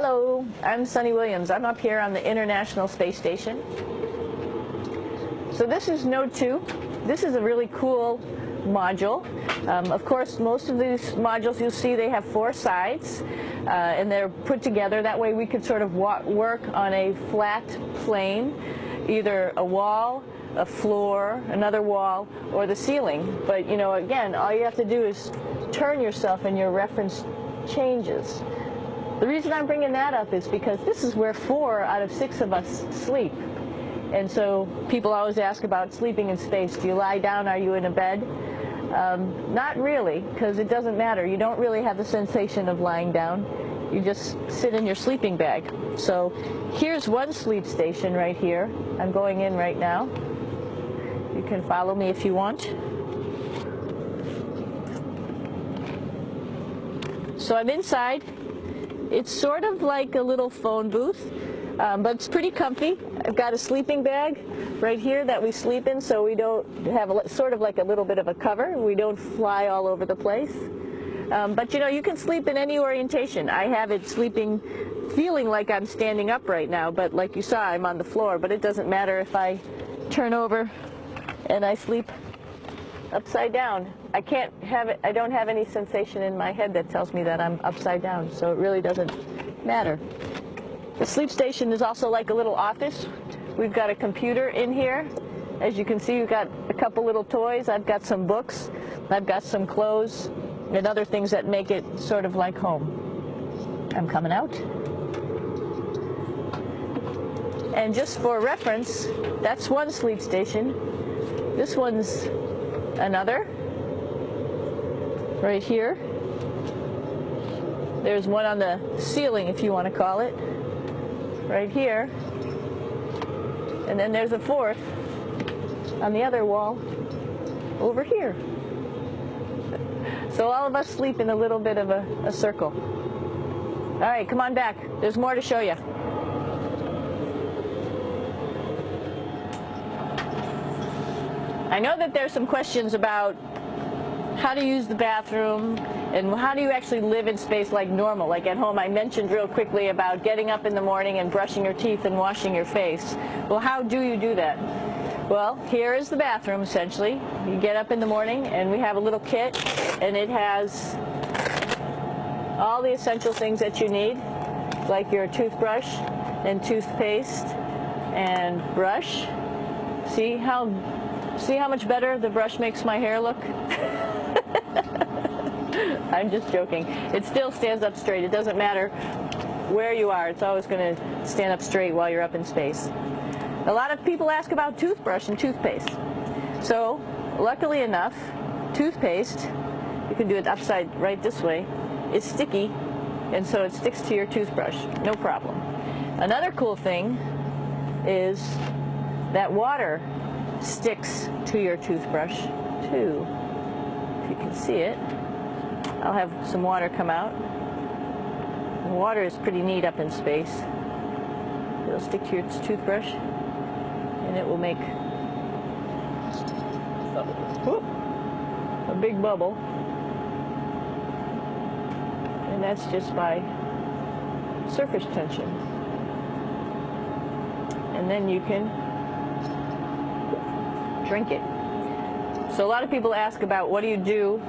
Hello, I'm Sunny Williams. I'm up here on the International Space Station. So this is Node 2. This is a really cool module. Of course, most of these modules you'll see they have 4 sides, and they're put together. That way we could sort of work on a flat plane, either a wall, a floor, another wall, or the ceiling. But you know, again, all you have to do is turn yourself and your reference changes. The reason I'm bringing that up is because this is where 4 out of 6 of us sleep. And so people always ask about sleeping in space. Do you lie down? Are you in a bed? Not really, because it doesn't matter. You don't really have the sensation of lying down. You just sit in your sleeping bag. So here's one sleep station right here. I'm going in right now. You can follow me if you want. So I'm inside. It's sort of like a little phone booth, but it's pretty comfy. I've got a sleeping bag right here that we sleep in, so we don't have sort of like a little bit of a cover. We don't fly all over the place. But you know, you can sleep in any orientation. I have it sleeping, feeling like I'm standing up right now, but like you saw, I'm on the floor. But it doesn't matter if I turn over and I sleep upside down. I can't have it. I don't have any sensation in my head that tells me that I'm upside down, so it really doesn't matter. The sleep station is also like a little office. We've got a computer in here. As you can see, we've got a couple little toys. I've got some books. I've got some clothes and other things that make it sort of like home. I'm coming out. And just for reference, that's one sleep station. This one's another. Right here. There's one on the ceiling, if you want to call it. Right here. And then there's a 4th on the other wall over here. So all of us sleep in a little bit of a circle. All right, come on back. There's more to show you. I know that there's some questions about how to use the bathroom and how do you actually live in space like normal, like at home. I mentioned real quickly about getting up in the morning and brushing your teeth and washing your face. Well, how do you do that? Well, here is the bathroom essentially. You get up in the morning and we have a little kit, and it has all the essential things that you need, like your toothbrush and toothpaste and brush. See how much better the brush makes my hair look? I'm just joking. It still stands up straight. It doesn't matter where you are. It's always going to stand up straight while you're up in space. A lot of people ask about toothbrush and toothpaste. So, luckily enough, toothpaste, you can do it upside right this way, is sticky, and so it sticks to your toothbrush. No problem. Another cool thing is that water sticks to your toothbrush too. If you can see it, I'll have some water come out. The water is pretty neat up in space. It'll stick to your toothbrush and it will make a big bubble, and that's just by surface tension. And then you can drink it. So a lot of people ask about what do you do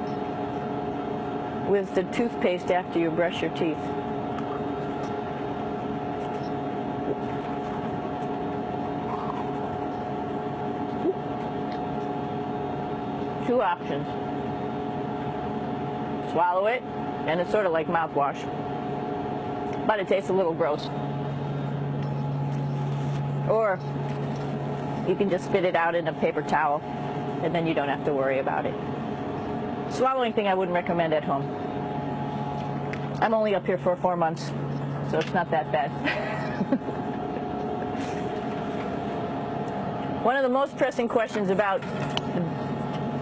with the toothpaste after you brush your teeth. Two options. Swallow it, and it's sort of like mouthwash, but it tastes a little gross. Or you can just spit it out in a paper towel, and then you don't have to worry about it. Swallowing thing I wouldn't recommend at home. I'm only up here for 4 months, so it's not that bad. One of the most pressing questions about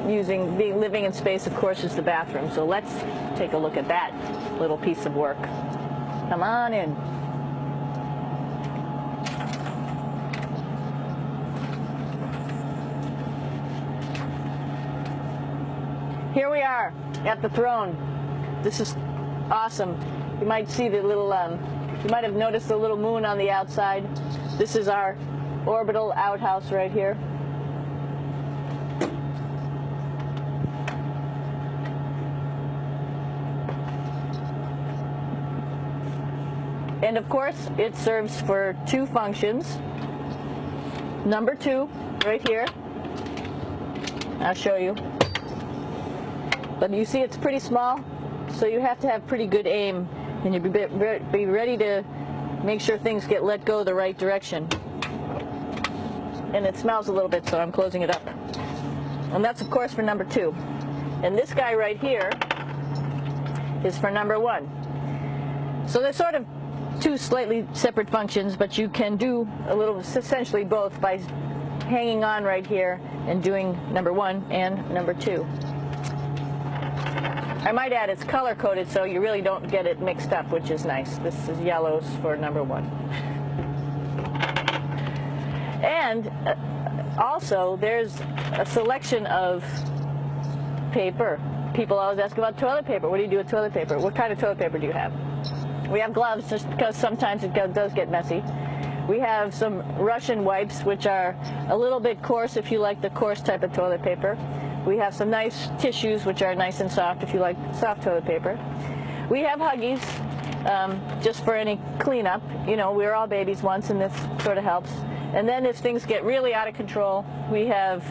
living in space, of course, is the bathroom. So let's take a look at that little piece of work. Come on in. Here we are at the throne. This is awesome. You might see the little You might have noticed the little moon on the outside. This is our orbital outhouse right here. And of course, it serves for two functions. Number 2, right here. I'll show you. But you see it's pretty small, so you have to have pretty good aim, and you be ready to make sure things get let go the right direction. And it smells a little bit, so I'm closing it up. And that's, of course, for number 2. And this guy right here is for number 1. So they're sort of two slightly separate functions, but you can do a little, essentially both, by hanging on right here and doing number 1 and number 2. I might add it's color coded, so you really don't get it mixed up, which is nice. This is yellows for number 1. And also there's a selection of paper. People always ask about toilet paper. What do you do with toilet paper? What kind of toilet paper do you have? We have gloves, just because sometimes it does get messy. We have some Russian wipes, which are a little bit coarse if you like the coarse type of toilet paper. We have some nice tissues, which are nice and soft if you like soft toilet paper. We have Huggies, just for any cleanup. You know, we were all babies once, and this sort of helps. And then if things get really out of control, we have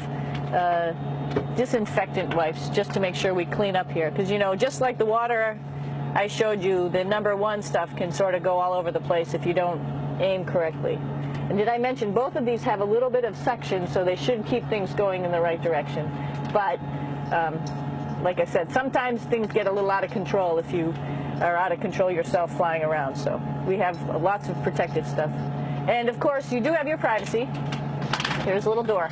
disinfectant wipes, just to make sure we clean up here. Because, you know, just like the water I showed you, the number 1 stuff can sort of go all over the place if you don't aim correctly. And did I mention both of these have a little bit of suction, so they should keep things going in the right direction. But like I said, sometimes things get a little out of control if you are out of control yourself flying around. So we have lots of protective stuff. And of course, you do have your privacy. Here's a little door.